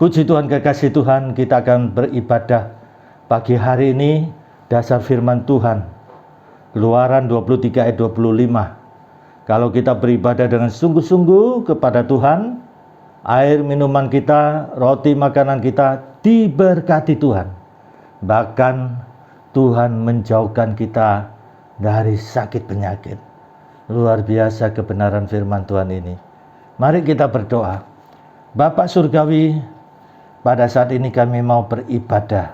Puji Tuhan, kekasih Tuhan, kita akan beribadah pagi hari ini dasar firman Tuhan. Keluaran 23 ayat 25. Kalau kita beribadah dengan sungguh-sungguh kepada Tuhan, air minuman kita, roti makanan kita diberkati Tuhan. Bahkan Tuhan menjauhkan kita dari sakit penyakit. Luar biasa kebenaran firman Tuhan ini. Mari kita berdoa. Bapa Surgawi, pada saat ini kami mau beribadah.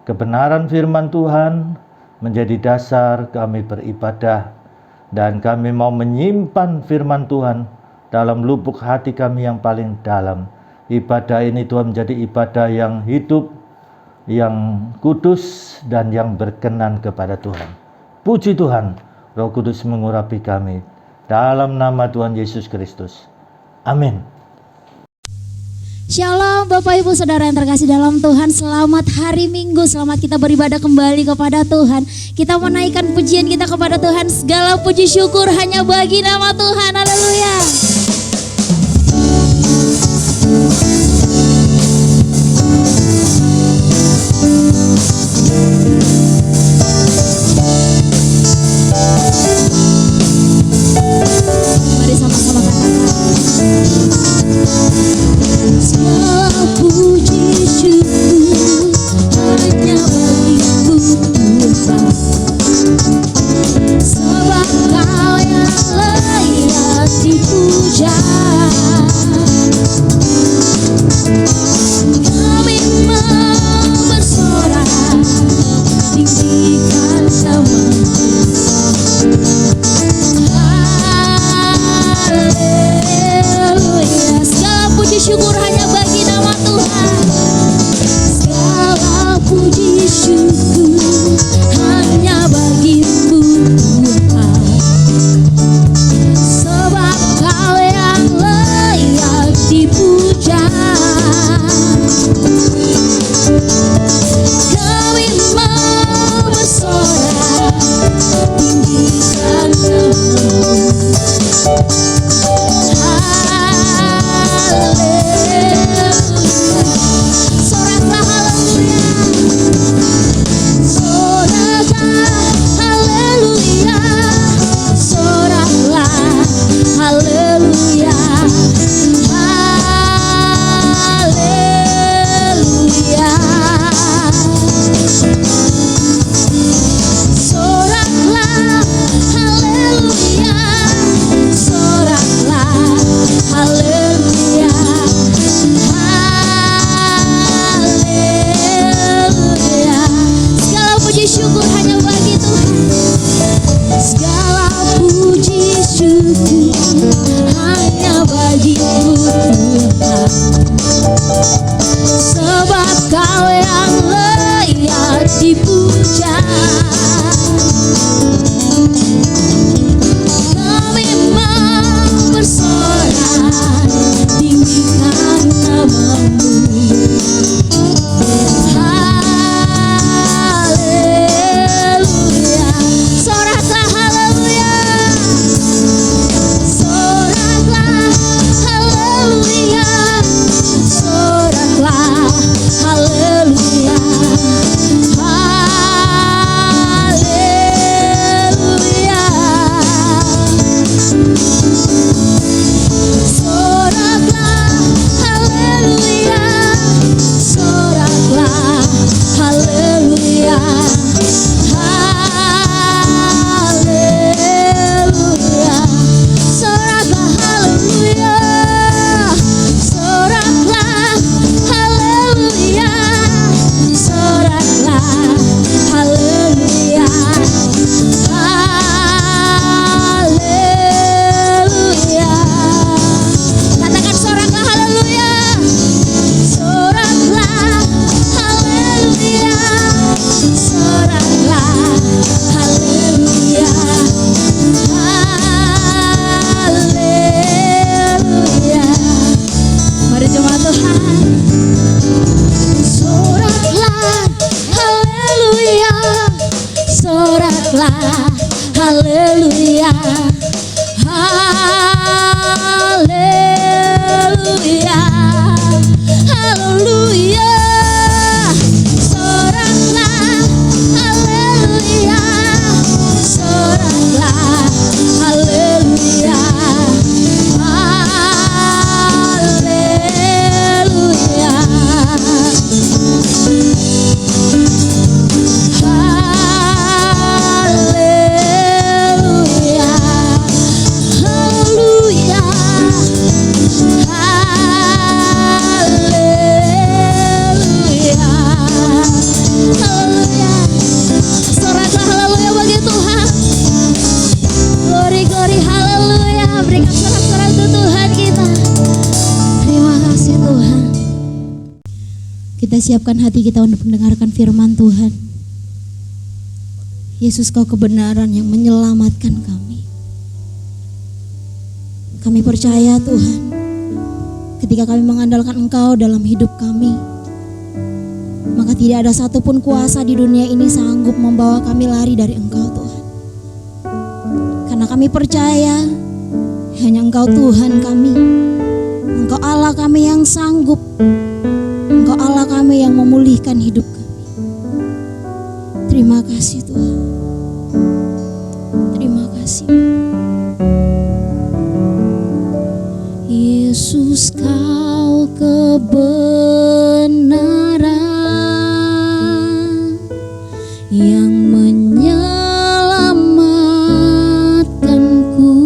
Kebenaran firman Tuhan menjadi dasar kami beribadah. Dan kami mau menyimpan firman Tuhan dalam lubuk hati kami yang paling dalam. Ibadah ini Tuhan menjadi ibadah yang hidup, yang kudus, dan yang berkenan kepada Tuhan. Puji Tuhan, Roh Kudus mengurapi kami. Dalam nama Tuhan Yesus Kristus. Amin. Shalom Bapak Ibu Saudara yang terkasih dalam Tuhan. Selamat hari Minggu, selamat kita beribadah kembali kepada Tuhan. Kita menaikkan pujian kita kepada Tuhan. Segala puji syukur hanya bagi nama Tuhan. Haleluya. Mari sama-sama katakan. Segala puji syukur hanya bagimu Tuhan, sebab Kau yang layak dipuja. Kami mau bersorak tinggikan namamu. Haleluya. Segala puji syukur hanya bagi nama Tuhan. Segala puji syukur hanya bagimu Tuhan, sebab Kau yang layak dipuja. Kami mau bersorak tinggikan namamu. Soraklah haleluya, soraklah haleluya, haleluya, soraklah haleluya, soraklah haleluya, haleluya. Segala puji syukur hanya bagi Tuhan. Segala puji syukur hanya bagimu Tuhan, sebab Kau yang layak dipuja. Kami mau bersorak tinggikan namamu. Haleluya. Soraklah haleluya, soraklah haleluya, soraklah haleluya, haleluya. Soraklah haleluya, soraklah haleluya, haleluya. Soraklah haleluya, soraklah haleluya, soraklah haleluya, haleluya. Katakan soraklah haleluya, soraklah haleluya, soraklah haleluya, haleluya. Mari jemaat Tuhan. Soraklah haleluya, soraklah haleluya, haleluya, haleluya. Tuhan kita. Terima kasih Tuhan. Kita siapkan hati kita untuk mendengarkan firman Tuhan. Yesus, Kau kebenaran yang menyelamatkan kami. Kami percaya Tuhan, ketika kami mengandalkan Engkau dalam hidup kami, maka tidak ada satupun kuasa di dunia ini sanggup membawa kami lari dari Engkau Tuhan. Karena kami percaya hanya Engkau Tuhan kami. Engkau Allah kami yang sanggup. Engkau Allah kami yang memulihkan hidup kami. Terima kasih Tuhan. Terima kasih. Yesus, Kau kebenaran yang menyelamatkanku.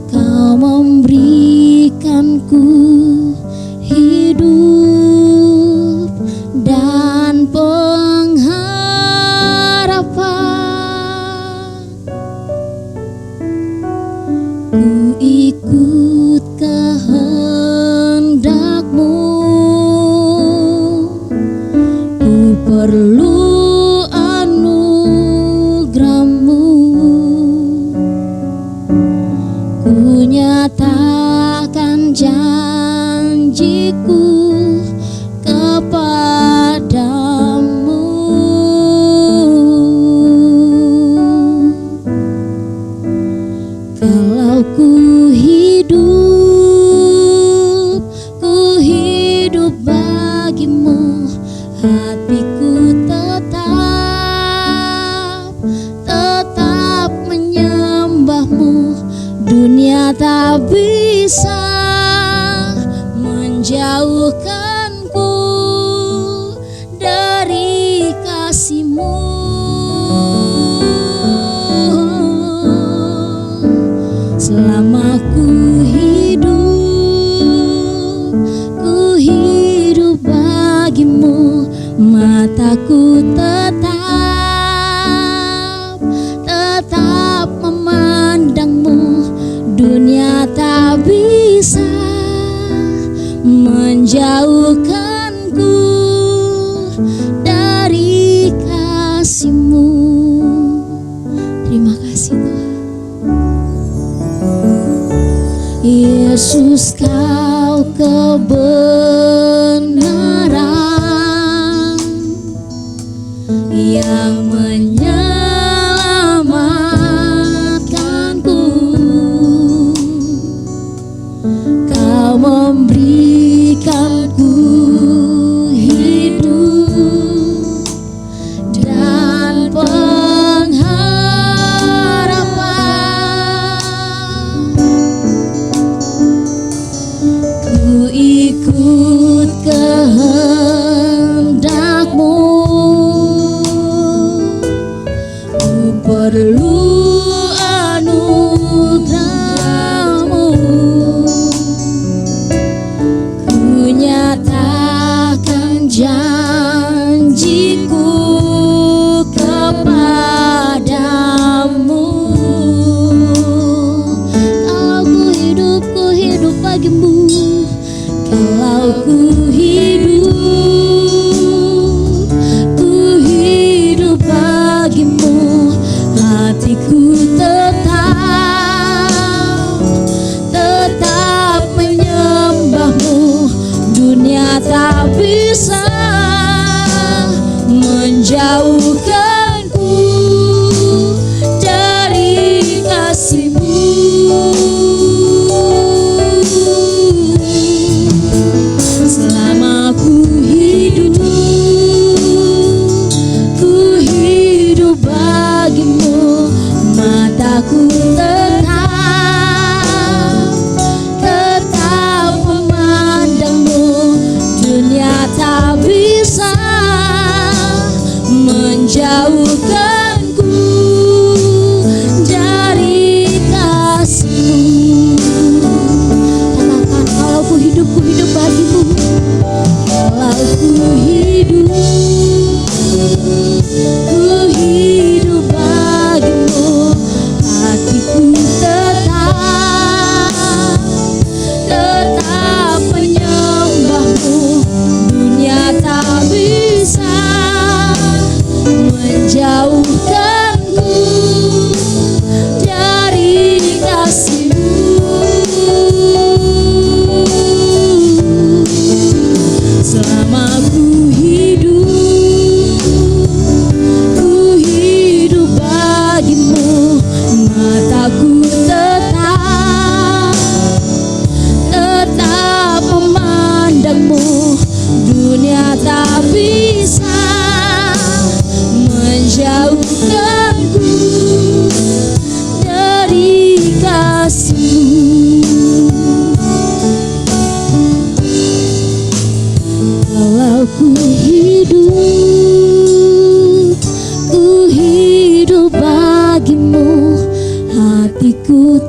Kau memberikanku hidup dan pengharapan. Ku ikut kehendak-Mu, ku perlu anugerah-Mu. Ku nyatakan janjiku kepadamu. Kalau ku hidup bagimu, hatiku tetap menyembah-Mu. Dunia tak bisa menjauhkanku dari kasih-Mu. Selama ku hidup bagimu, mataku tetap memandang-Mu. Dunia tak bisa menjauhkanku dari kasih-Mu. Terima kasih Tuhan. Yesus, Kau kebenaran yang menyelamatkanku. Kau memberikanku hidup dan pengharapan. Ku ikut kehendak-Mu,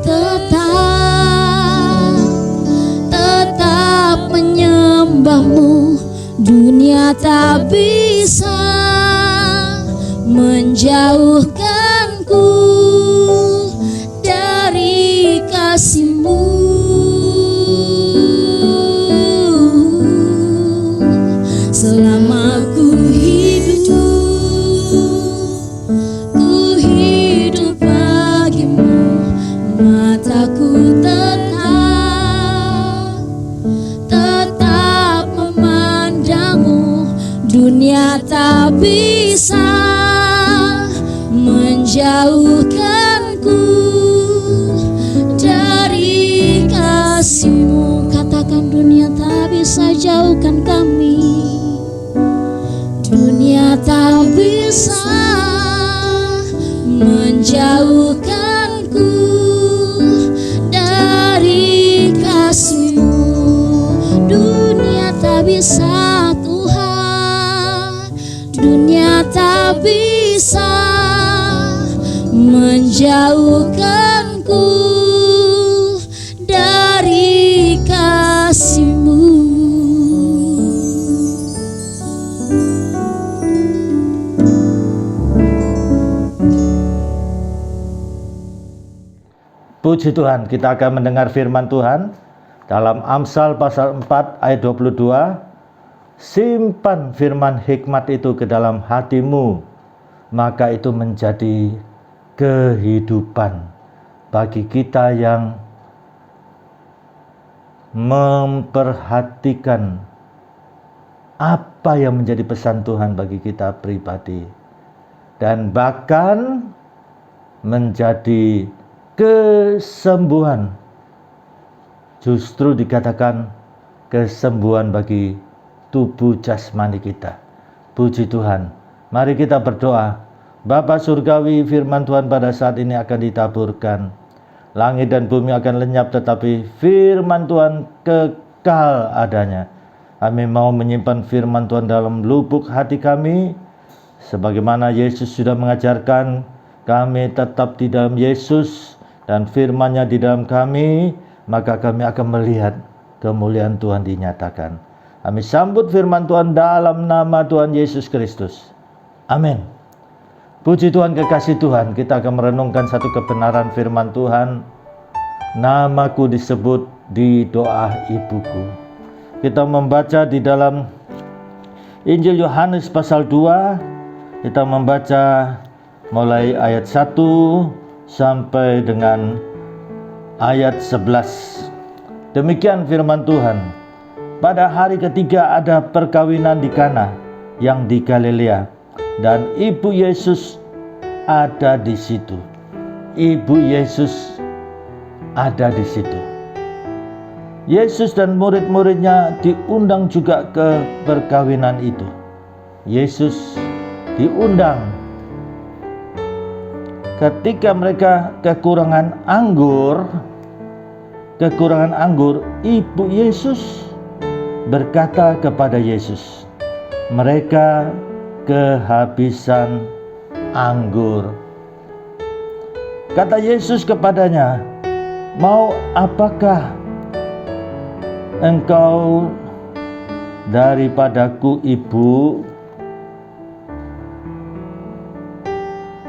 tetap menyembahmu. Dunia tak bisa menjauhkanku dari kasih-Mu. Selama ku hidup bagimu, mataku tetap memandangmu. Dunia tak bisa menjauhkanku dari kasih-Mu. Katakan, dunia tak bisa jauhkan kami. Dunia tak bisa menjauhkanku dari kasih-Mu. Dunia tak bisa, Tuhan. Dunia tak bisa menjauhkanku dari kasih-Mu. Puji Tuhan, kita akan mendengar firman Tuhan dalam Amsal pasal 4 ayat 22. Simpan firman hikmat itu ke dalam hatimu, maka itu menjadi kehidupan bagi kita yang memperhatikan apa yang menjadi pesan Tuhan bagi kita pribadi, dan bahkan menjadi kesembuhan. Justru dikatakan kesembuhan bagi tubuh jasmani kita. Puji Tuhan. Mari kita berdoa. Bapa surgawi, firman Tuhan pada saat ini akan ditaburkan. Langit dan bumi akan lenyap, tetapi firman Tuhan kekal adanya. Kami mau menyimpan firman Tuhan dalam lubuk hati kami, sebagaimana Yesus sudah mengajarkan. Kami tetap di dalam Yesus dan firman-Nya di dalam kami, maka kami akan melihat kemuliaan Tuhan dinyatakan. Kami sambut firman Tuhan dalam nama Tuhan Yesus Kristus. Amin. Puji Tuhan, kekasih Tuhan, kita akan merenungkan satu kebenaran firman Tuhan. Namaku disebut di doa ibuku. Kita membaca di dalam Injil Yohanes pasal 2. Kita membaca mulai ayat 1 sampai dengan ayat 11. Demikian firman Tuhan. Pada hari ketiga ada perkawinan di Kana yang di Galilea, dan ibu Yesus ada di situ. Ibu Yesus ada di situ. Yesus dan murid-muridnya diundang juga ke perkawinan itu. Yesus diundang. Ketika mereka kekurangan anggur, ibu Yesus berkata kepada Yesus, mereka kehabisan anggur. Kata Yesus kepadanya, mau apakah engkau daripadaku, ibu?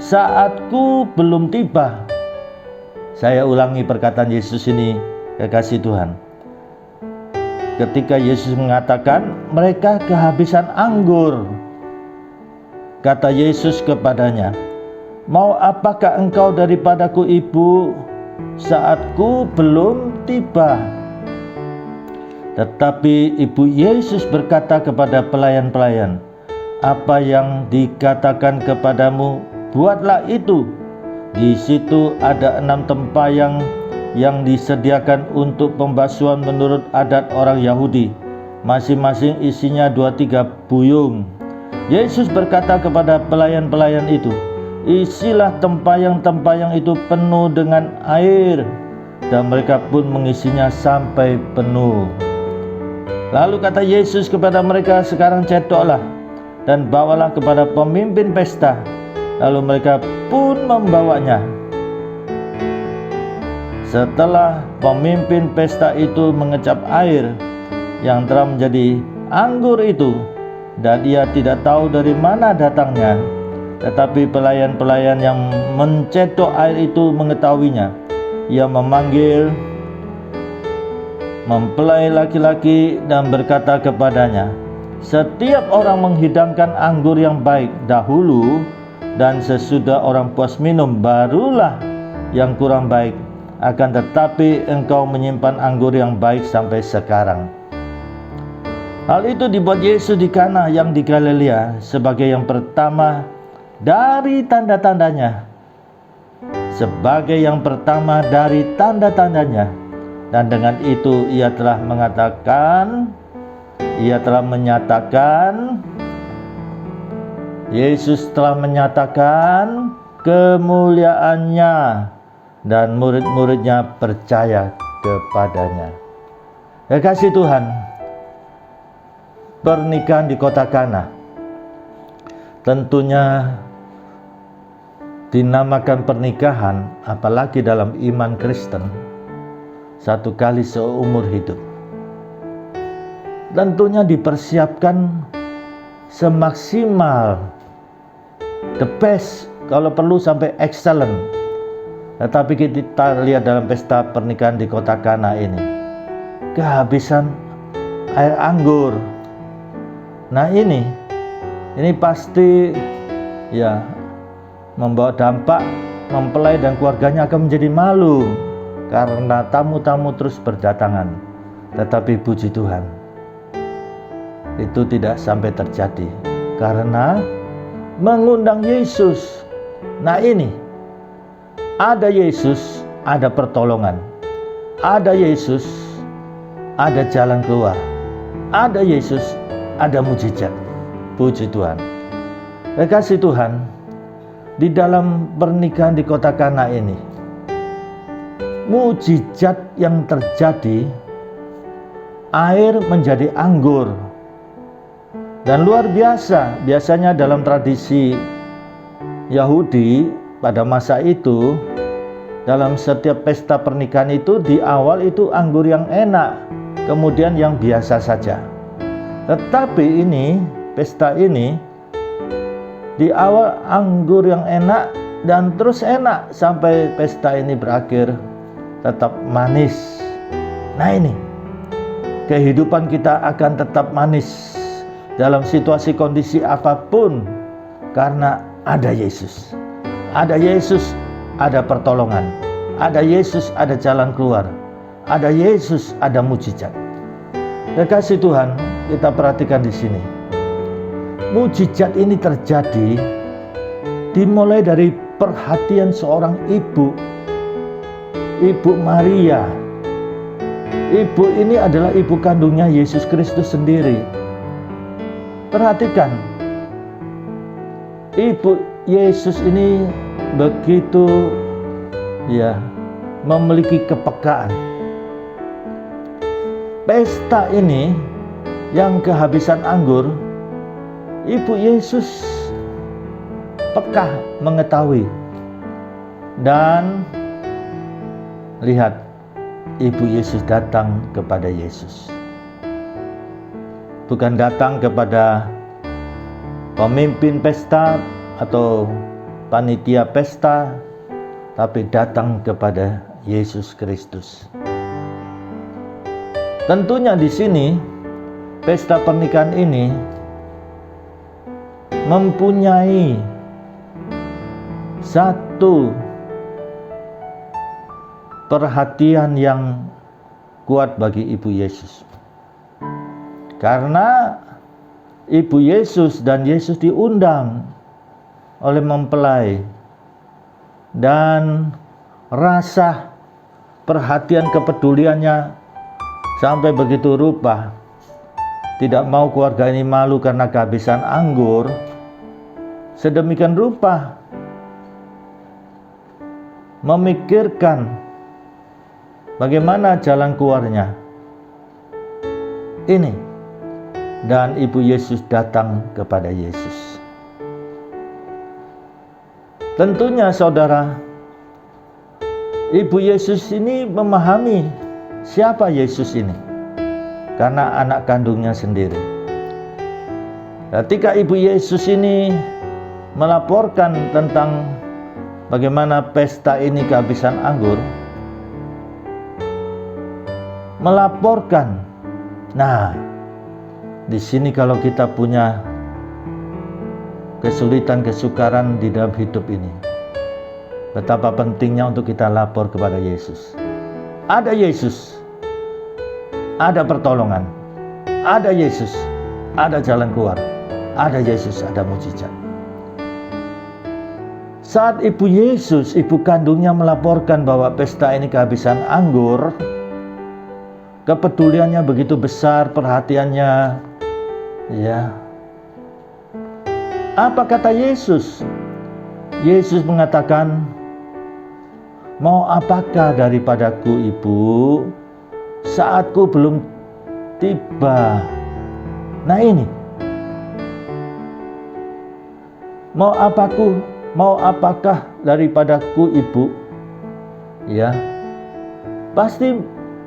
Saatku belum tiba. Saya ulangi perkataan Yesus ini, kekasih Tuhan. Ketika Yesus mengatakan mereka kehabisan anggur, kata Yesus kepadanya, mau apakah engkau daripadaku, ibu? Saatku belum tiba. Tetapi ibu Yesus berkata kepada pelayan-pelayan, apa yang dikatakan kepadamu, buatlah itu. Di situ ada 6 tempayang yang disediakan untuk pembasuhan menurut adat orang Yahudi. Masing-masing isinya 2-3 buyung. Yesus berkata kepada pelayan-pelayan itu, isilah tempayang-tempayang itu penuh dengan air. Dan mereka pun mengisinya sampai penuh. Lalu kata Yesus kepada mereka, sekarang cetoklah dan bawalah kepada pemimpin pesta. Lalu mereka pun membawanya. Setelah pemimpin pesta itu mengecap air yang telah menjadi anggur itu, dan ia tidak tahu dari mana datangnya, tetapi pelayan-pelayan yang mencedok air itu mengetahuinya. Ia memanggil mempelai laki-laki dan berkata kepadanya, setiap orang menghidangkan anggur yang baik dahulu, dan sesudah orang puas minum barulah yang kurang baik. Akan tetapi engkau menyimpan anggur yang baik sampai sekarang. Hal itu dibuat Yesus di Kana yang di Galilea sebagai yang pertama dari tanda-tandanya. Sebagai yang pertama dari tanda-tandanya. Dan dengan itu ia telah menyatakan, Yesus telah menyatakan kemuliaannya, dan murid-muridnya percaya kepadanya. Kasih Tuhan, pernikahan di kota Kana tentunya dinamakan pernikahan, apalagi dalam iman Kristen, satu kali seumur hidup. Tentunya dipersiapkan semaksimal, the best, kalau perlu sampai excellent. Tetapi kita lihat dalam pesta pernikahan di kota Kana ini, kehabisan air anggur. Nah ini pasti ya membawa dampak, mempelai dan keluarganya akan menjadi malu karena tamu-tamu terus berdatangan. Tetapi puji Tuhan, itu tidak sampai terjadi karena mengundang Yesus. Nah ini, ada Yesus, ada pertolongan. Ada Yesus, ada jalan keluar. Ada Yesus, ada mujizat. Puji Tuhan. Kasih Tuhan, di dalam pernikahan di kota Kana ini, mujizat yang terjadi, air menjadi anggur. Dan luar biasa, biasanya dalam tradisi Yahudi pada masa itu, dalam setiap pesta pernikahan itu di awal itu anggur yang enak, kemudian yang biasa saja. Tetapi ini, pesta ini, di awal anggur yang enak dan terus enak sampai pesta ini berakhir tetap manis. Nah ini, kehidupan kita akan tetap manis dalam situasi kondisi apapun karena ada Yesus. Ada Yesus, ada pertolongan. Ada Yesus, ada jalan keluar. Ada Yesus, ada mujizat. Kasih Tuhan, kita perhatikan di sini. Mujizat ini terjadi dimulai dari perhatian seorang ibu, Ibu Maria. Ibu ini adalah ibu kandungnya Yesus Kristus sendiri. Perhatikan, Ibu Yesus ini begitu memiliki kepekaan. Pesta ini yang kehabisan anggur, Ibu Yesus peka mengetahui. Dan lihat, Ibu Yesus datang kepada Yesus. Bukan datang kepada pemimpin pesta atau panitia pesta, tapi datang kepada Yesus Kristus. Tentunya di sini pesta pernikahan ini mempunyai satu perhatian yang kuat bagi Ibu Yesus. Karena Ibu Yesus dan Yesus diundang oleh mempelai, dan rasa perhatian kepeduliannya sampai begitu rupa, tidak mau keluarga ini malu karena kehabisan anggur. Sedemikian rupa memikirkan bagaimana jalan keluarnya. Ini, dan Ibu Yesus datang kepada Yesus. Tentunya saudara, Ibu Yesus ini memahami siapa Yesus ini karena anak kandungnya sendiri. Ketika Ibu Yesus ini melaporkan tentang bagaimana pesta ini kehabisan anggur, melaporkan. Nah, di sini kalau kita punya kesulitan, kesukaran di dalam hidup ini, betapa pentingnya untuk kita lapor kepada Yesus. Ada Yesus, ada pertolongan. Ada Yesus, ada jalan keluar. Ada Yesus, ada mujizat. Saat Ibu Yesus, ibu kandungnya melaporkan bahwa pesta ini kehabisan anggur, kepeduliannya begitu besar, perhatiannya, ya. Apa kata Yesus? Yesus mengatakan, "Mau apakah daripadaku, Ibu? Saatku belum tiba." Nah ini, mau apakah daripadaku, Ibu? Ya, pasti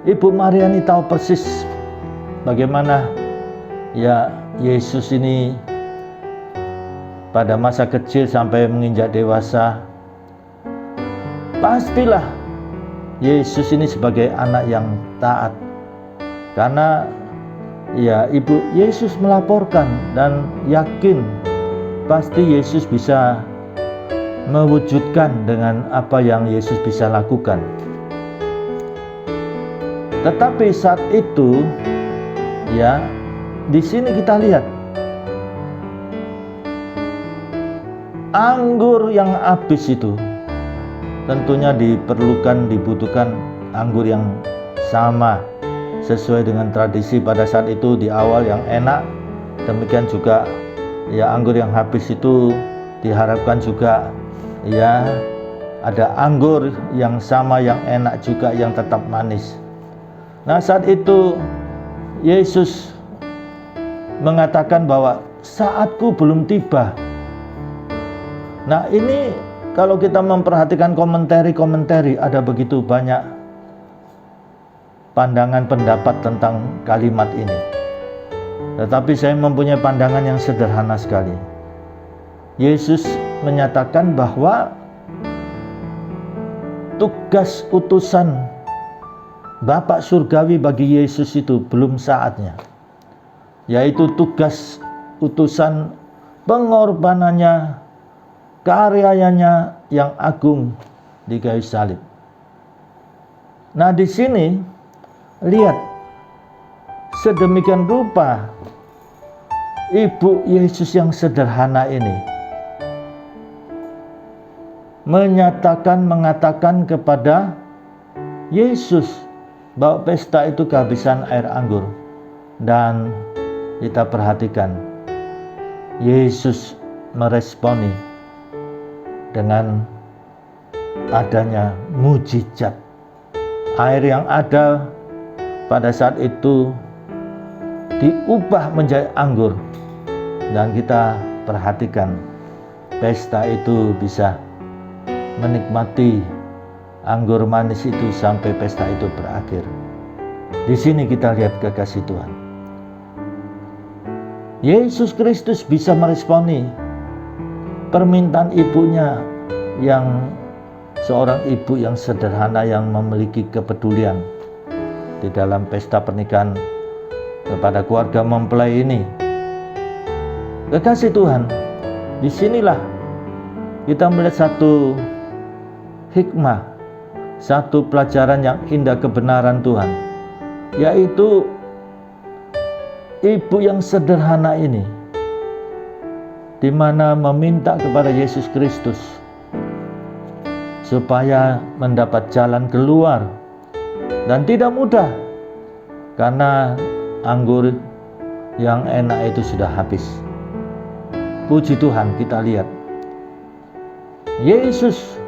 Ibu Mariani tahu persis bagaimana ya Yesus ini pada masa kecil sampai menginjak dewasa. Pastilah Yesus ini sebagai anak yang taat, karena ya Ibu Yesus melaporkan dan yakin pasti Yesus bisa mewujudkan dengan apa yang Yesus bisa lakukan. Tetapi saat itu, ya, di sini kita lihat anggur yang habis itu tentunya dibutuhkan anggur yang sama sesuai dengan tradisi pada saat itu di awal yang enak. Demikian juga ya anggur yang habis itu diharapkan juga ya ada anggur yang sama yang enak juga, yang tetap manis. Nah, saat itu Yesus mengatakan bahwa saatku belum tiba. Nah, ini kalau kita memperhatikan komentari, ada begitu banyak pandangan pendapat tentang kalimat ini. Tetapi saya mempunyai pandangan yang sederhana sekali. Yesus menyatakan bahwa tugas utusan Bapa Surgawi bagi Yesus itu belum saatnya, yaitu tugas utusan pengorbanannya, karyanya yang agung di kayu salib. Nah, di sini lihat sedemikian rupa Ibu Yesus yang sederhana ini mengatakan kepada Yesus bahwa pesta itu kehabisan air anggur. Dan kita perhatikan Yesus meresponi dengan adanya mujizat. Air yang ada pada saat itu diubah menjadi anggur. Dan kita perhatikan pesta itu bisa menikmati anggur manis itu sampai pesta itu berakhir. Di sini kita lihat kekasih Tuhan. Yesus Kristus bisa meresponi permintaan ibunya, yang seorang ibu yang sederhana yang memiliki kepedulian di dalam pesta pernikahan kepada keluarga mempelai ini. Kekasih Tuhan, disinilah kita melihat satu hikmah, satu pelajaran yang indah kebenaran Tuhan, yaitu ibu yang sederhana ini, di mana meminta kepada Yesus Kristus supaya mendapat jalan keluar, dan tidak mudah karena anggur yang enak itu sudah habis. Puji Tuhan, kita lihat Yesus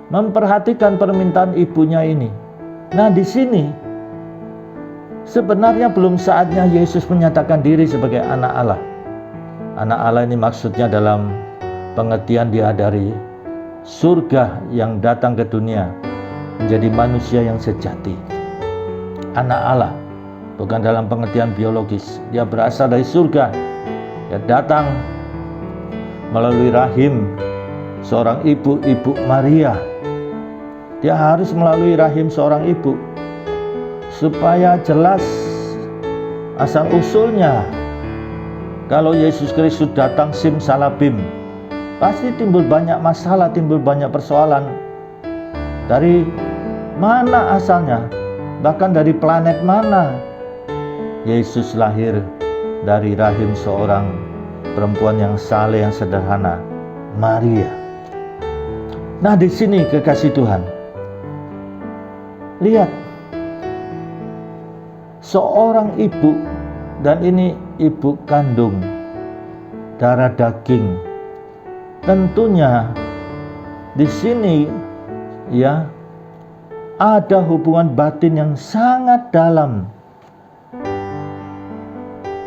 memperhatikan permintaan ibunya ini. Nah, di sini sebenarnya belum saatnya Yesus menyatakan diri sebagai anak Allah. Anak Allah ini maksudnya dalam pengertian dia dari surga yang datang ke dunia menjadi manusia yang sejati. Anak Allah, bukan dalam pengertian biologis. Dia berasal dari surga. Dia datang melalui rahim seorang ibu Maria. Dia harus melalui rahim seorang ibu supaya jelas asal usulnya. Kalau Yesus Kristus datang simsalabim, pasti timbul banyak masalah, timbul banyak persoalan. Dari mana asalnya? Bahkan dari planet mana? Yesus lahir dari rahim seorang perempuan yang saleh, yang sederhana, Maria. Nah, di sini kekasih Tuhan, lihat, seorang ibu, dan ini ibu kandung, darah daging. Tentunya di sini ya ada hubungan batin yang sangat dalam.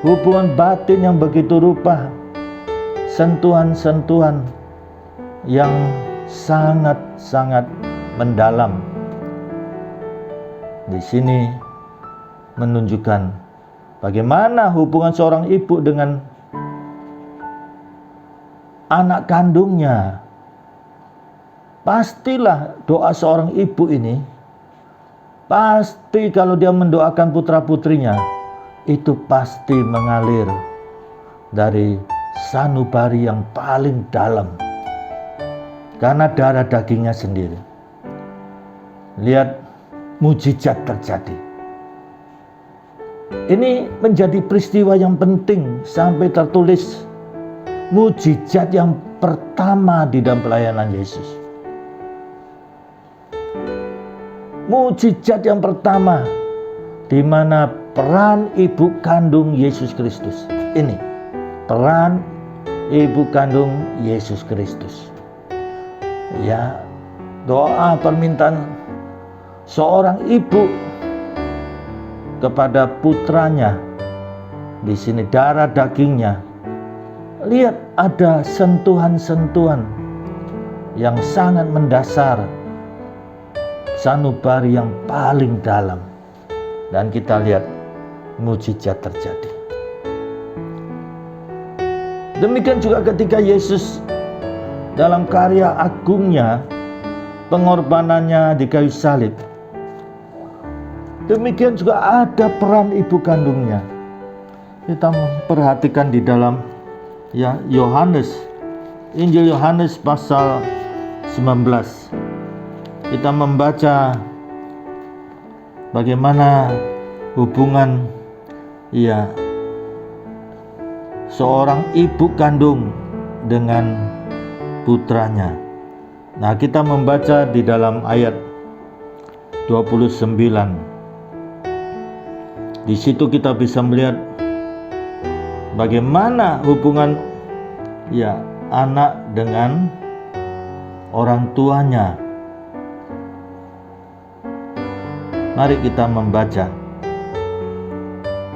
Hubungan batin yang begitu rupa, sentuhan-sentuhan yang sangat-sangat mendalam. Di sini menunjukkan bagaimana hubungan seorang ibu dengan anak kandungnya. Pastilah doa seorang ibu ini, pasti kalau dia mendoakan putra-putrinya, itu pasti mengalir dari sanubari yang paling dalam, karena darah dagingnya sendiri. Lihat, mujizat terjadi. Ini menjadi peristiwa yang penting sampai tertulis mujizat yang pertama di dalam pelayanan Yesus. Mujizat yang pertama di mana peran ibu kandung Yesus Kristus. Ini peran ibu kandung Yesus Kristus. Ya, doa permintaan seorang ibu kepada putranya, di sini darah dagingnya. Lihat, ada sentuhan-sentuhan yang sangat mendasar, sanubari yang paling dalam, dan kita lihat mujizat terjadi. Demikian juga ketika Yesus dalam karya agungnya, pengorbanannya di kayu salib, demikian juga ada peran ibu kandungnya. Kita perhatikan di dalam Yohanes, Injil Yohanes pasal 19. Kita membaca bagaimana hubungan seorang ibu kandung dengan putranya. Nah, kita membaca di dalam ayat 29. Di situ kita bisa melihat bagaimana hubungan anak dengan orang tuanya. Mari kita membaca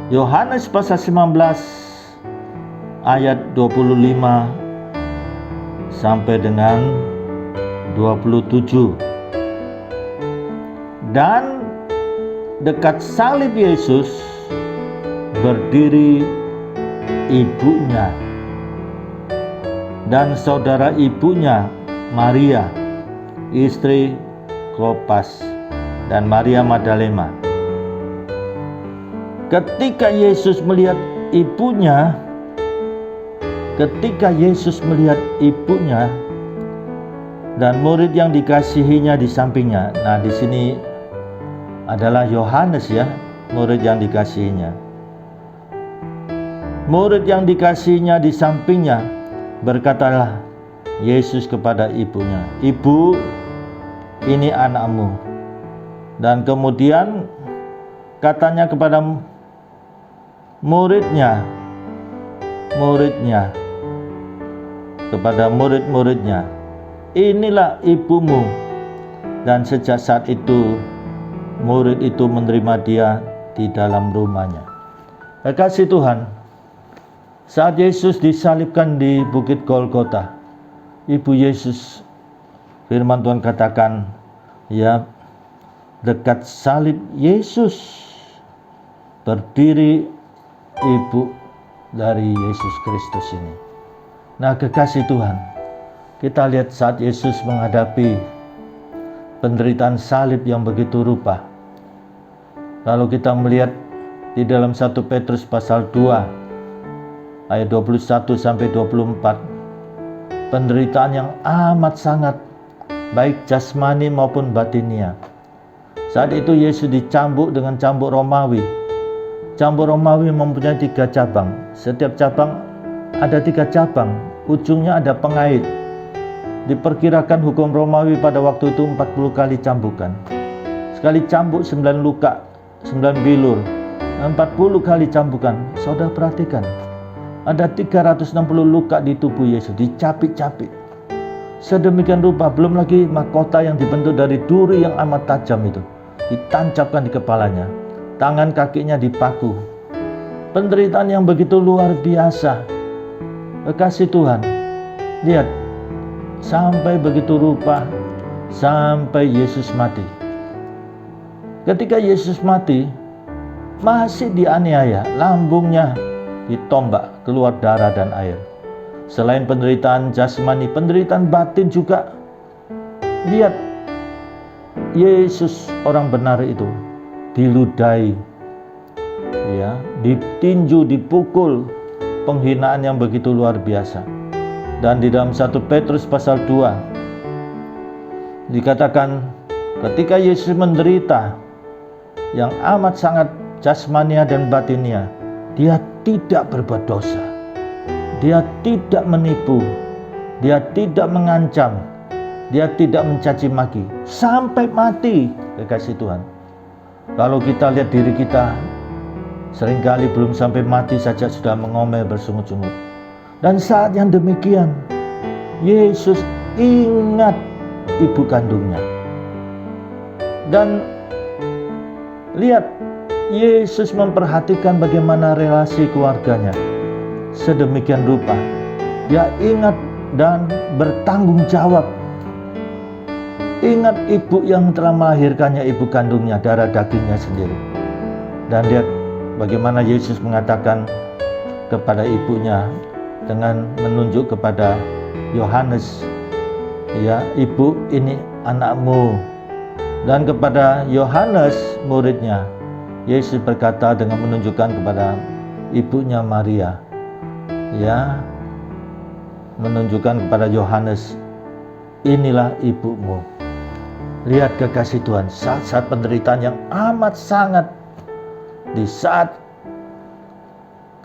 Yohanes pasal 19 ayat 25 sampai dengan 27. Dan dekat salib Yesus berdiri ibunya dan saudara ibunya Maria, istri Klopas, dan Maria Magdalena. Ketika Yesus melihat ibunya, dan murid yang dikasihinya di sampingnya. Nah, di sini adalah Yohanes murid yang dikasihinya. Murid yang dikasihinya di sampingnya, berkatalah Yesus kepada ibunya, "Ibu, ini anakmu." Dan kemudian katanya kepada murid-muridnya, "Inilah ibumu." Dan sejak saat itu murid itu menerima dia di dalam rumahnya. Kekasih Tuhan, saat Yesus disalibkan di Bukit Golgota, ibu Yesus, firman Tuhan katakan, dekat salib Yesus berdiri ibu dari Yesus Kristus ini. Nah, kekasih Tuhan, kita lihat saat Yesus menghadapi penderitaan salib yang begitu rupa. Lalu kita melihat di dalam 1 Petrus pasal 2 ayat 21 sampai 24, penderitaan yang amat sangat baik jasmani maupun batinia. Saat itu Yesus dicambuk dengan cambuk Romawi. Cambuk Romawi mempunyai 3 cabang. Setiap cabang ada 3 cabang, ujungnya ada pengait. Diperkirakan hukum Romawi pada waktu itu 40 kali cambukan. Sekali cambuk 9 luka, 9 bilur, 40 kali cambukan. Saudara perhatikan, ada 360 luka di tubuh Yesus, dicapik-capik. Sedemikian rupa, belum lagi mahkota yang dibentuk dari duri yang amat tajam itu ditancapkan di kepalanya. Tangan kakinya dipaku. Penderitaan yang begitu luar biasa. Kekasih Tuhan, lihat, sampai begitu rupa, sampai Yesus mati. Ketika Yesus mati, masih dianiaya, lambungnya ditombak, keluar darah dan air. Selain penderitaan jasmani, penderitaan batin juga. Lihat, Yesus orang benar itu diludahi, ya, ditinju, dipukul, penghinaan yang begitu luar biasa. Dan di dalam 1 Petrus pasal 2 dikatakan ketika Yesus menderita yang amat sangat jasmania dan batinia, dia tidak berbuat dosa, dia tidak menipu, dia tidak mengancam, dia tidak mencaci maki sampai mati. Kekasih Tuhan, kalau kita lihat diri kita, seringkali belum sampai mati saja sudah mengomel bersungut-sungut. Dan saat yang demikian, Yesus ingat ibu kandungnya. Dan lihat, Yesus memperhatikan bagaimana relasi keluarganya. Sedemikian rupa, dia ingat dan bertanggung jawab. Ingat ibu yang telah melahirkannya, ibu kandungnya, darah dagingnya sendiri. Dan lihat bagaimana Yesus mengatakan kepada ibunya dengan menunjuk kepada Yohanes, ya, ibu, ini anakmu. Dan kepada Yohanes muridnya, Yesus berkata dengan menunjukkan kepada ibunya Maria, ya, menunjukkan kepada Yohanes, inilah ibumu. Lihat kekasih Tuhan, saat-saat penderitaan yang amat sangat, di saat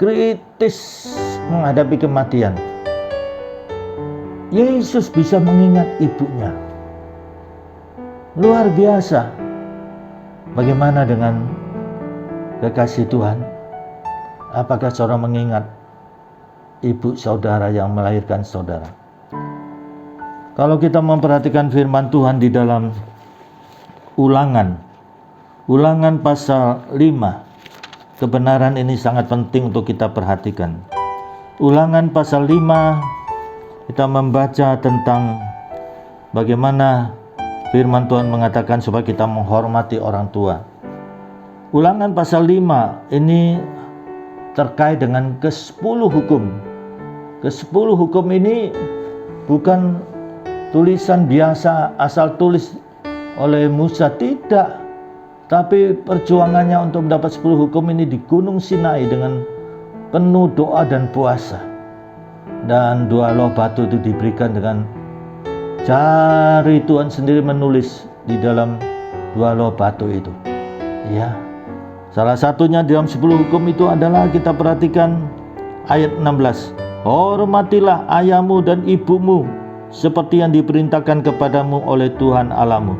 kritis menghadapi kematian, Yesus bisa mengingat ibunya. Luar biasa. Bagaimana dengan kekasih Tuhan? Apakah saudara mengingat ibu saudara yang melahirkan saudara? Kalau kita memperhatikan firman Tuhan di dalam Ulangan pasal 5, kebenaran ini sangat penting untuk kita perhatikan. Ulangan pasal 5, kita membaca tentang bagaimana firman Tuhan mengatakan supaya kita menghormati orang tua. Ulangan pasal 5 ini terkait dengan ke-10 hukum. Ke-10 hukum ini bukan tulisan biasa asal tulis oleh Musa, tidak. Tapi perjuangannya untuk mendapat 10 hukum ini di Gunung Sinai dengan penuh doa dan puasa. Dan 2 loh batu itu diberikan dengan jari Tuhan sendiri menulis di dalam 2 loh batu itu. Ya. Salah satunya di dalam 10 hukum itu adalah, kita perhatikan ayat 16. Hormatilah ayahmu dan ibumu seperti yang diperintahkan kepadamu oleh Tuhan Allahmu,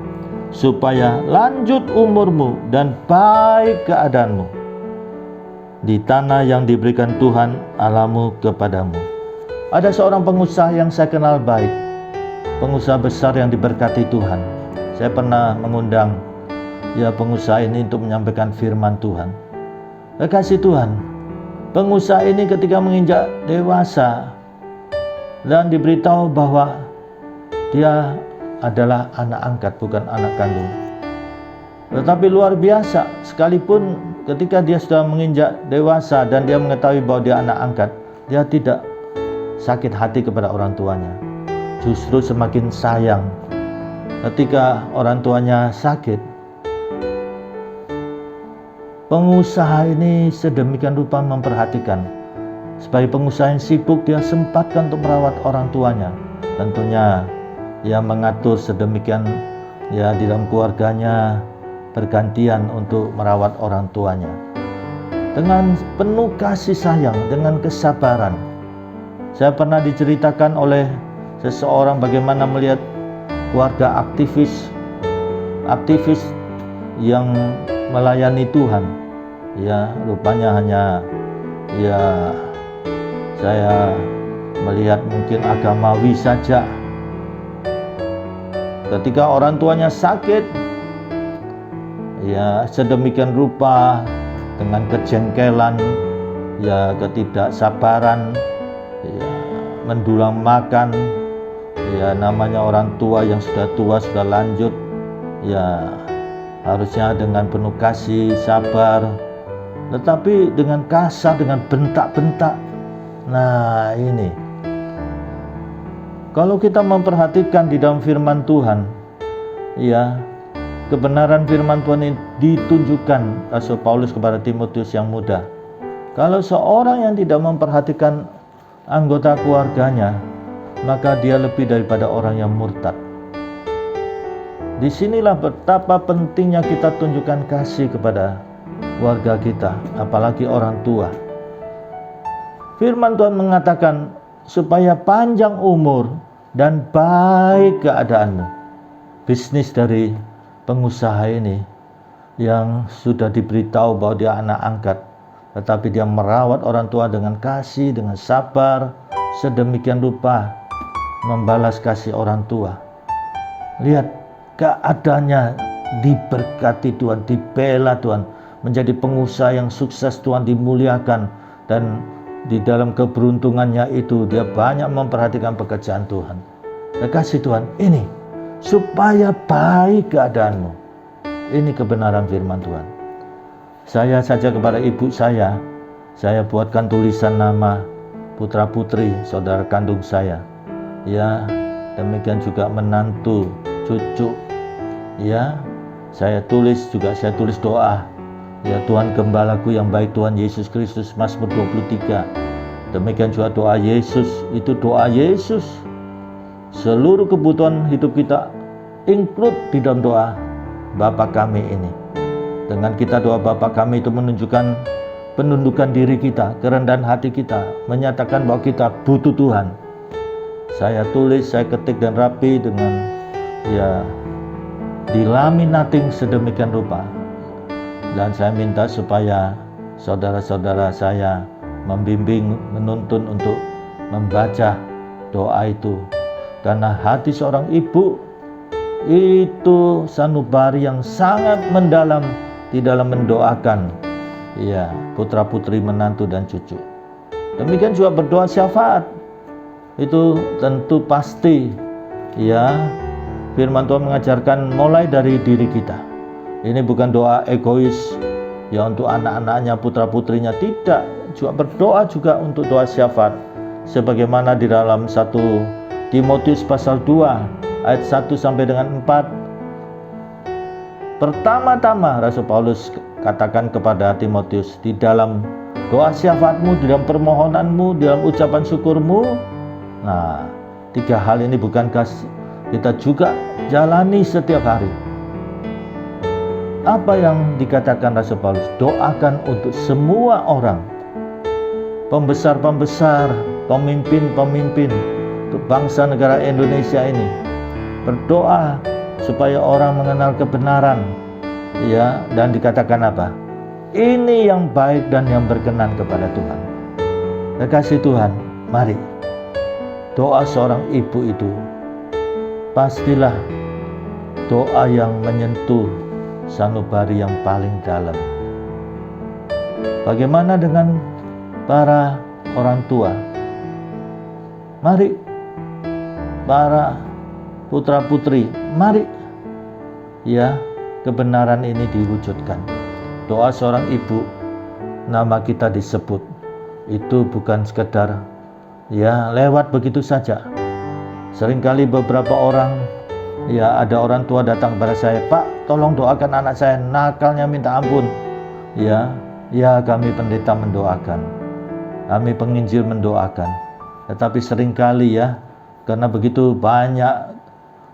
supaya lanjut umurmu dan baik keadaanmu di tanah yang diberikan Tuhan Allahmu kepadamu. Ada seorang pengusaha yang saya kenal baik, pengusaha besar yang diberkati Tuhan. Saya pernah mengundang pengusaha ini untuk menyampaikan firman Tuhan. Kekasih Tuhan, pengusaha ini ketika menginjak dewasa dan diberitahu bahwa dia adalah anak angkat, bukan anak kandung. Tetapi luar biasa, sekalipun ketika dia sudah menginjak dewasa dan dia mengetahui bahwa dia anak angkat, dia tidak sakit hati kepada orang tuanya. Justru semakin sayang ketika orang tuanya sakit. Pengusaha ini sedemikian rupa memperhatikan. Sebagai pengusaha yang sibuk, dia sempatkan untuk merawat orang tuanya. Tentunya ia mengatur sedemikian ya di dalam keluarganya, bergantian untuk merawat orang tuanya dengan penuh kasih sayang, dengan kesabaran. Saya pernah diceritakan oleh seseorang bagaimana melihat keluarga aktivis yang melayani Tuhan. Ya, rupanya hanya ya saya melihat mungkin agamawi saja. Ketika orang tuanya sakit, ya sedemikian rupa dengan kejengkelan, ya ketidaksabaran, ya mendulang makan, ya namanya orang tua yang sudah tua, sudah lanjut, ya harusnya dengan penuh kasih, sabar, tetapi dengan kasar, dengan bentak-bentak. Nah ini, kalau kita memperhatikan di dalam firman Tuhan, ya kebenaran firman Tuhan ini ditunjukkan Rasul Paulus kepada Timotius yang muda. Kalau seorang yang tidak memperhatikan anggota keluarganya, maka dia lebih daripada orang yang murtad. Disinilah betapa pentingnya kita tunjukkan kasih kepada keluarga kita, apalagi orang tua. Firman Tuhan mengatakan supaya panjang umur dan baik keadaanmu. Bisnis dari pengusaha ini yang sudah diberitahu bahwa dia anak angkat, tetapi dia merawat orang tua dengan kasih, dengan sabar, sedemikian rupa membalas kasih orang tua. Lihat keadaannya diberkati Tuhan, dibela Tuhan, menjadi pengusaha yang sukses, Tuhan dimuliakan, dan di dalam keberuntungannya itu dia banyak memperhatikan pekerjaan Tuhan. Kasih Tuhan ini supaya baik keadaanmu. Ini kebenaran firman Tuhan. Saya saja kepada ibu saya buatkan tulisan nama putra putri saudara kandung saya. Ya, demikian juga menantu, cucu. Ya, saya tulis doa. Ya Tuhan gembalaku yang baik, Tuhan Yesus Kristus, Mazmur 23. Demikian juga doa Yesus, itu doa Yesus. Seluruh kebutuhan hidup kita include di dalam doa Bapa kami ini. Dengan kita doa Bapa kami itu menunjukkan penundukan diri kita, kerendahan hati kita, menyatakan bahwa kita butuh Tuhan. Saya tulis, saya ketik dan rapi dengan ya dilaminating sedemikian rupa. Dan saya minta supaya saudara-saudara saya membimbing, menuntun untuk membaca doa itu. Karena hati seorang ibu itu sanubari yang sangat mendalam di dalam mendoakan ya putra putri, menantu dan cucu. Demikian juga berdoa syafaat. Itu tentu pasti ya firman Tuhan mengajarkan mulai dari diri kita. Ini bukan doa egois ya untuk anak-anaknya, putra putrinya, tidak. Juga berdoa juga untuk doa syafaat sebagaimana di dalam 1 Timotius pasal 2 ayat 1 sampai dengan 4. Pertama-tama Rasul Paulus katakan kepada Timotius, di dalam doa syafaatmu, di dalam permohonanmu, di dalam ucapan syukurmu. Nah, 3 hal ini bukankah kita juga jalani setiap hari? Apa yang dikatakan Rasul Paulus? Doakan untuk semua orang, pembesar-pembesar, pemimpin-pemimpin untuk bangsa negara Indonesia ini. Berdoa supaya orang mengenal kebenaran, ya, dan dikatakan apa? Ini yang baik dan yang berkenan kepada Tuhan. Kekasih Tuhan, mari doa seorang ibu itu pastilah doa yang menyentuh sanubari yang paling dalam. Bagaimana dengan para orang tua? Mari para putra putri, mari ya kebenaran ini diwujudkan. Doa seorang ibu, nama kita disebut, itu bukan sekedar ya lewat begitu saja. Seringkali beberapa orang, ya ada orang tua datang kepada saya, "Pak, tolong doakan anak saya, nakalnya minta ampun." Ya kami pendeta mendoakan, kami penginjil mendoakan. Tetapi seringkali ya, karena begitu banyak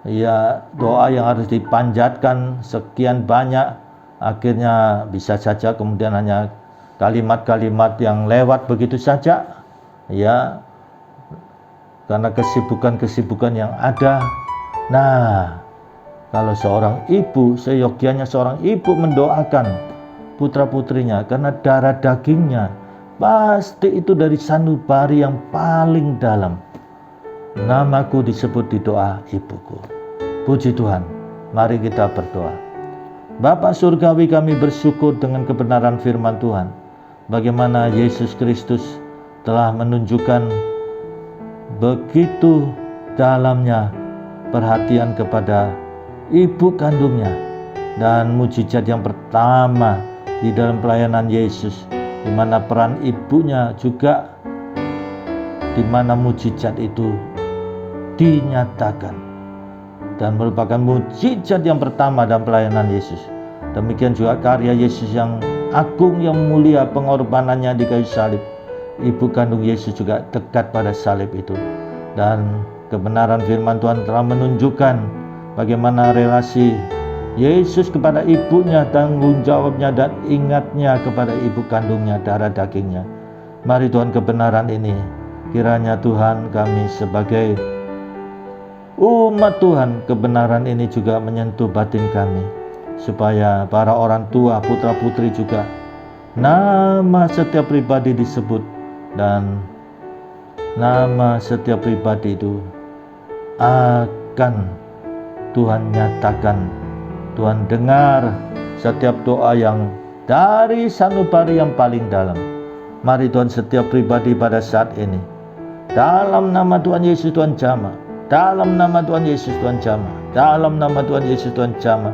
ya doa yang harus dipanjatkan, sekian banyak, akhirnya bisa saja kemudian hanya kalimat-kalimat yang lewat begitu saja, ya karena kesibukan-kesibukan yang ada. Nah, kalau seorang ibu, seyogyanya seorang ibu mendoakan putra-putrinya, karena darah dagingnya pasti itu dari sanubari yang paling dalam. Namaku disebut di doa ibuku. Puji Tuhan, mari kita berdoa. Bapa surgawi, kami bersyukur dengan kebenaran firman Tuhan, bagaimana Yesus Kristus telah menunjukkan begitu dalamnya perhatian kepada ibu kandungnya. Dan mujizat yang pertama di dalam pelayanan Yesus, di mana peran ibunya juga, di mana mujizat itu dinyatakan dan merupakan mujizat yang pertama dalam pelayanan Yesus. Demikian juga karya Yesus yang agung, yang mulia, pengorbanannya di kayu salib. Ibu kandung Yesus juga dekat pada salib itu. Dan kebenaran firman Tuhan telah menunjukkan bagaimana relasi Yesus kepada ibunya, tanggung jawabnya dan ingatnya kepada ibu kandungnya, darah dagingnya. Mari Tuhan, kebenaran ini kiranya Tuhan kami sebagai umat Tuhan, kebenaran ini juga menyentuh batin kami, supaya para orang tua, putra putri juga nama setiap pribadi disebut, dan nama setiap pribadi itu akan Tuhan nyatakan. Tuhan dengar setiap doa yang dari sanubari yang paling dalam. Mari Tuhan, setiap pribadi pada saat ini, dalam nama Tuhan Yesus Tuhan jamah, dalam nama Tuhan Yesus Tuhan jamah, dalam nama Tuhan Yesus Tuhan jamah.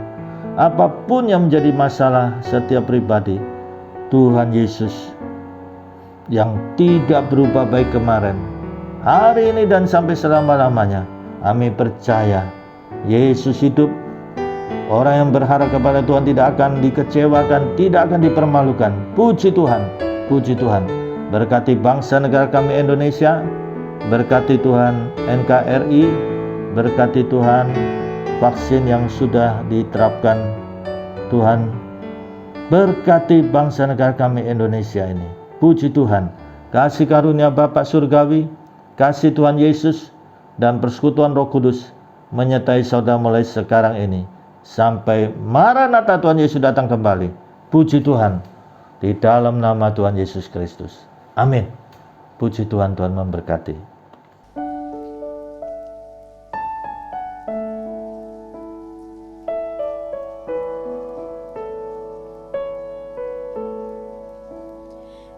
Apapun yang menjadi masalah setiap pribadi, Tuhan Yesus yang tidak berubah baik kemarin, hari ini dan sampai selama-lamanya, kami percaya Yesus hidup. Orang yang berharap kepada Tuhan tidak akan dikecewakan, tidak akan dipermalukan. Puji Tuhan, puji Tuhan. Berkati bangsa negara kami Indonesia, berkati Tuhan NKRI, berkati Tuhan vaksin yang sudah diterapkan. Tuhan berkati bangsa negara kami Indonesia ini. Puji Tuhan. Kasih karunia Bapa surgawi, kasih Tuhan Yesus, dan persekutuan Roh Kudus menyertai saudara mulai sekarang ini sampai Maranatha Tuhan Yesus datang kembali. Puji Tuhan, di dalam nama Tuhan Yesus Kristus. Amin. Puji Tuhan, Tuhan memberkati.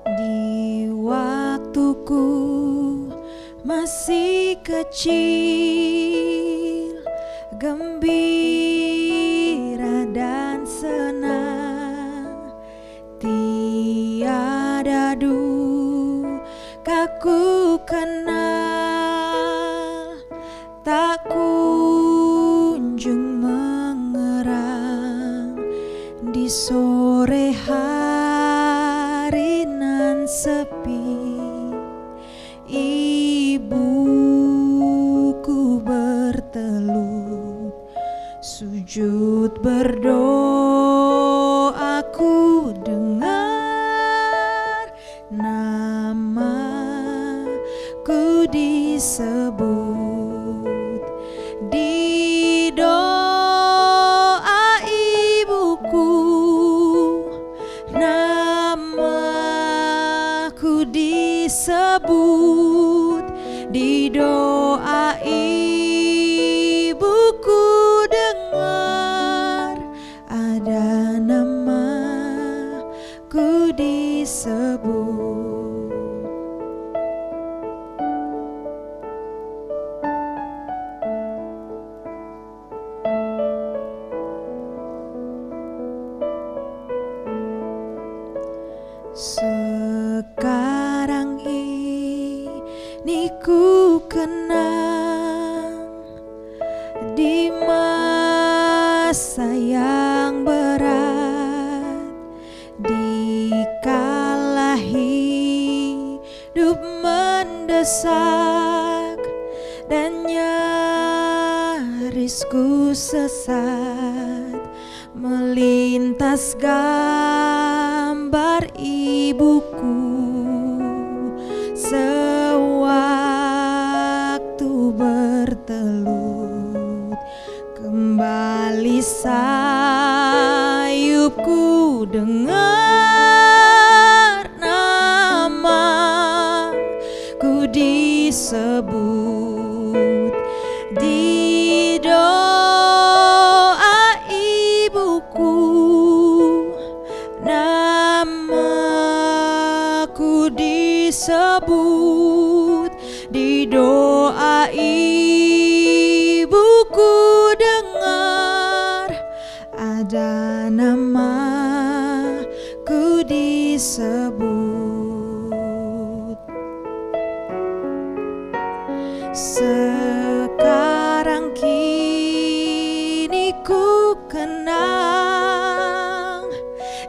Di waktuku masih kecil, gembira dan senang, tiada duka ku kenal, tak kunjung mengerang di sore hari nan sepi. Ibuku bertelut sujud berdoa, ku dengar namaku disebut di doa ibuku, namaku disebut di doa ibuku, dengar ada namaku disebut. Sekarang ini ku kenang di masa yang berat, di kala hidup mendesak dan nyaris ku sesat, melintas gambar ibuku sewaktu bertelut. Kembali sayupku dengar namaku disebut di doa ibuku. Namaku disebut di doa ibuku, dengar ada namaku disebut. Sekarang kini ku kenang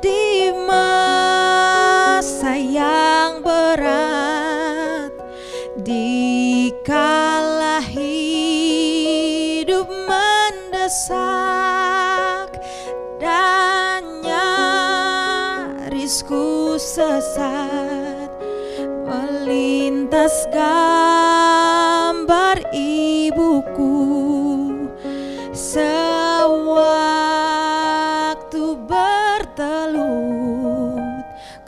di masa yang berat, di kala hidup mendesak dan nyaris ku sesat, melintas gambar ibuku sewaktu bertelut.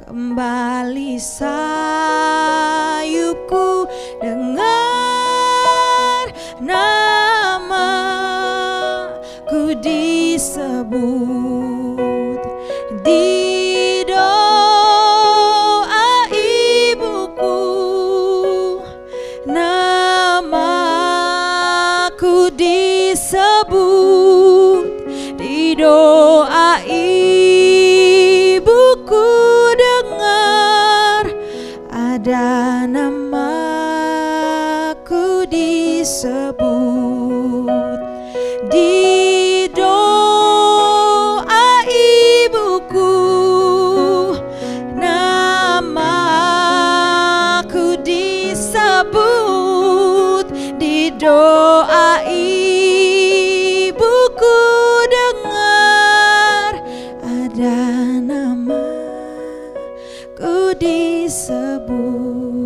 Kembali sayupku dengar namaku disebut di doa ibuku. Namaku disebut di doa ibuku, dengar ada namaku disebut di doa ibuku. Namaku disebut di doa ibuku, dengar ada namaku disebut.